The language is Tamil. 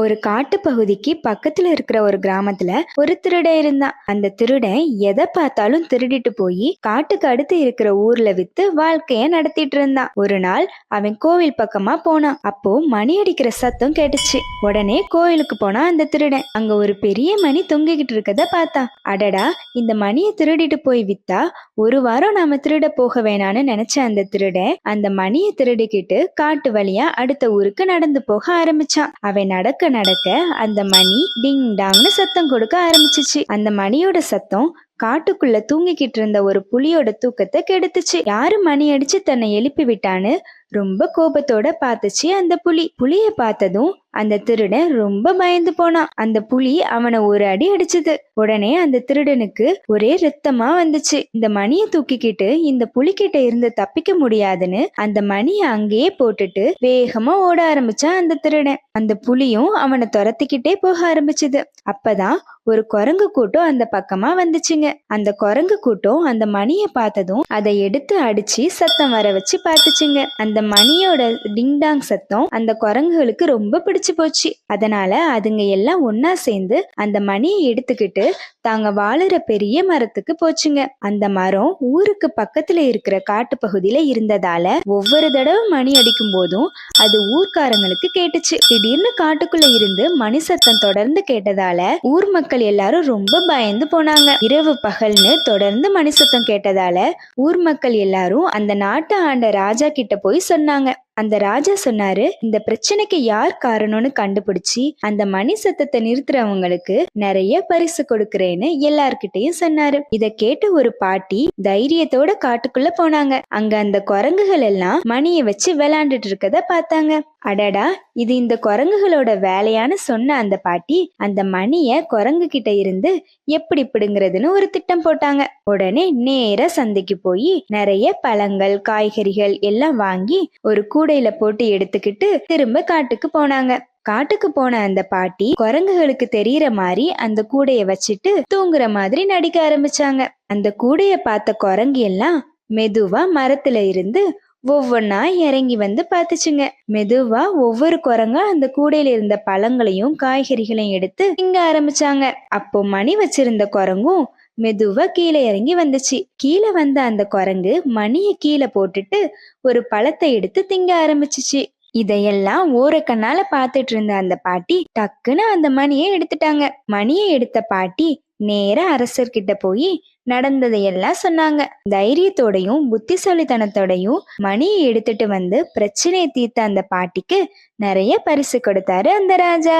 ஒரு காட்டு பகுதிக்கு பக்கத்துல இருக்கிற ஒரு கிராமத்துல ஒரு திருடன் இருந்தான். அந்த திருடன் எதை பார்த்தாலும் திருடிட்டு போய் காட்டுக்கு அடுத்து இருக்கிற ஊர்ல வித்து வாழ்க்கைய நடத்திட்டு இருந்தான். ஒரு நாள் அவன் கோவில் பக்கமா போனான். அப்போ மணி அடிக்கிற சத்தம் கேட்டுச்சு. உடனே கோவிலுக்கு போனா அந்த திருடன். அங்க ஒரு பெரிய மணி தொங்கிக்கிட்டு இருக்கத பார்த்தான். அடடா, இந்த மணியை திருடிட்டு போய் வித்தா ஒரு வாரம் நாம திருட போக வேணான்னு நினைச்ச அந்த திருடன் அந்த மணியை திருடிக்கிட்டு காட்டு வழியா அடுத்த ஊருக்கு நடந்து போக ஆரம்பிச்சான். அவன் நடக்க நடக்க அந்த மணி டிங் டாங்னு சத்தம் கொடுக்க ஆரம்பிச்சிச்சு. அந்த மணியோட சத்தம் காட்டுக்குள்ள தூங்கிக்கிட்டு இருந்த ஒரு புலியோட தூக்கத்தை கெடுத்துச்சு. யாரு மணி அடிச்சு தன்னை எழுப்பி விட்டான்னு ரொம்ப கோபத்தோட பார்த்துச்சு அந்த புலி. புலிய பார்த்ததும் அந்த திருடன் ரொம்ப பயந்து போனான். அந்த புலி அவனை ஒரு அடி அடிச்சது. உடனே அந்த திருடனுக்கு ஒரே ரத்தமா வந்துச்சு. இந்த மணியை தூக்கிக்கிட்டு இந்த புலிகிட்ட இருந்து தப்பிக்க முடியாதுன்னு அந்த மணியை அங்கேயே போட்டுட்டு வேகமா ஓட ஆரம்பிச்சான் அந்த திருடன். அந்த புலியும் அவனை துரத்திக்கிட்டே போக ஆரம்பிச்சுது. அப்பதான் ஒரு குரங்கு கூட்டம் அந்த பக்கமா வந்துச்சுங்க. அந்த குரங்கு கூட்டம் அந்த மணியை பார்த்ததும் அதை எடுத்து அடிச்சு சத்தம் வர வச்சு பார்த்துச்சுங்க. அந்த மணியோட டிங்டாங் சத்தம் அந்த குரங்குகளுக்கு ரொம்ப பிடிச்சு போச்சு. அதனால அதுங்க எல்லாம் ஒன்னா சேர்ந்து அந்த மணியை எடுத்துக்கிட்டு தாங்க வாழுற பெரிய மரத்துக்கு போச்சுங்க. அந்த மரம் ஊருக்கு பக்கத்துல இருக்கிற காட்டு பகுதியில இருந்ததால ஒவ்வொரு தடவை மணி அடிக்கும் போதும் அது ஊர்க்காரங்களுக்கு கேட்டுச்சு. திடீர்னு காட்டுக்குள்ள இருந்து மணி சத்தம் தொடர்ந்து கேட்டதால ஊர் மக்கள் எல்லாரும் ரொம்ப பயந்து போனாங்க. இரவு பகல்னு தொடர்ந்து மணி சத்தம் கேட்டதால ஊர் மக்கள் எல்லாரும் அந்த நாட்டை ஆண்ட ராஜா கிட்ட போய் சொன்னாங்க. அந்த ராஜா சொன்னாரு, இந்த பிரச்சனைக்கு யார் காரணம்னு கண்டுபிடிச்சி அந்த மணி சத்தத்தை நிறுத்துறவங்களுக்கு நிறைய பரிசு கொடுக்கறேன்னு எல்லார்கிட்டையும் சொன்னாரு. இத கேட்ட ஒரு பாட்டி தைரியத்தோட காட்டுக்குள்ள போனாங்க. அங்க அந்த குரங்குகள் எல்லாம் மணியை வச்சு விளையாண்டுட்டு இருக்கத பார்த்தாங்க. அடடா, இது இந்த குரங்குகளோட வேலையான்னு சொன்ன அந்த பாட்டி அந்த மணிய குரங்கு கிட்ட இருந்து எப்படி பிடுங்கிறதுன்னு ஒரு திட்டம் போட்டாங்க. உடனே நேரா சந்தைக்கு போய் நிறைய பழங்கள் காய்கறிகள் எல்லாம் வாங்கி ஒரு கூடையில போட்டு எடுத்துக்கிட்டு திரும்ப காட்டுக்கு போனாங்க. காட்டுக்கு போன அந்த பாட்டி குரங்குகளுக்கு தெரியற மாதிரி அந்த கூடைய வச்சுட்டு தூங்குற மாதிரி நடிக்க ஆரம்பிச்சாங்க. அந்த கூடைய பார்த்த குரங்கு எல்லாம் மெதுவா மரத்துல இருந்து ஒவ்வொன்னா இறங்கி வந்து பார்த்துச்சுங்க. மெதுவா ஒவ்வொரு குரங்கா அந்த கூடையில இருந்த பழங்களையும் காய்கறிகளையும் எடுத்து திங்க ஆரம்பிச்சாங்க. அப்போ மணி வச்சிருந்த குரங்கும் மெதுவா கீழே இறங்கி வந்துச்சு. கீழே வந்த அந்த குரங்கு மணியை கீழே போட்டுட்டு ஒரு பழத்தை எடுத்து திங்க ஆரம்பிச்சிச்சு. இதையெல்லாம் ஓரக்கண்ணால பாத்துட்டு இருந்த அந்த பாட்டி டக்குன்னு அந்த மணியை எடுத்துட்டாங்க. மணியை எடுத்த பாட்டி நேரா அரசர்கிட்ட போய் நடந்ததையெல்லாம் சொன்னாங்க. தைரியத்தோடையும் புத்திசாலித்தனத்தோடையும் மணியை எடுத்துட்டு வந்து பிரச்சனையை தீர்த்த அந்த பாட்டிக்கு நிறைய பரிசு கொடுத்தாரு அந்த ராஜா.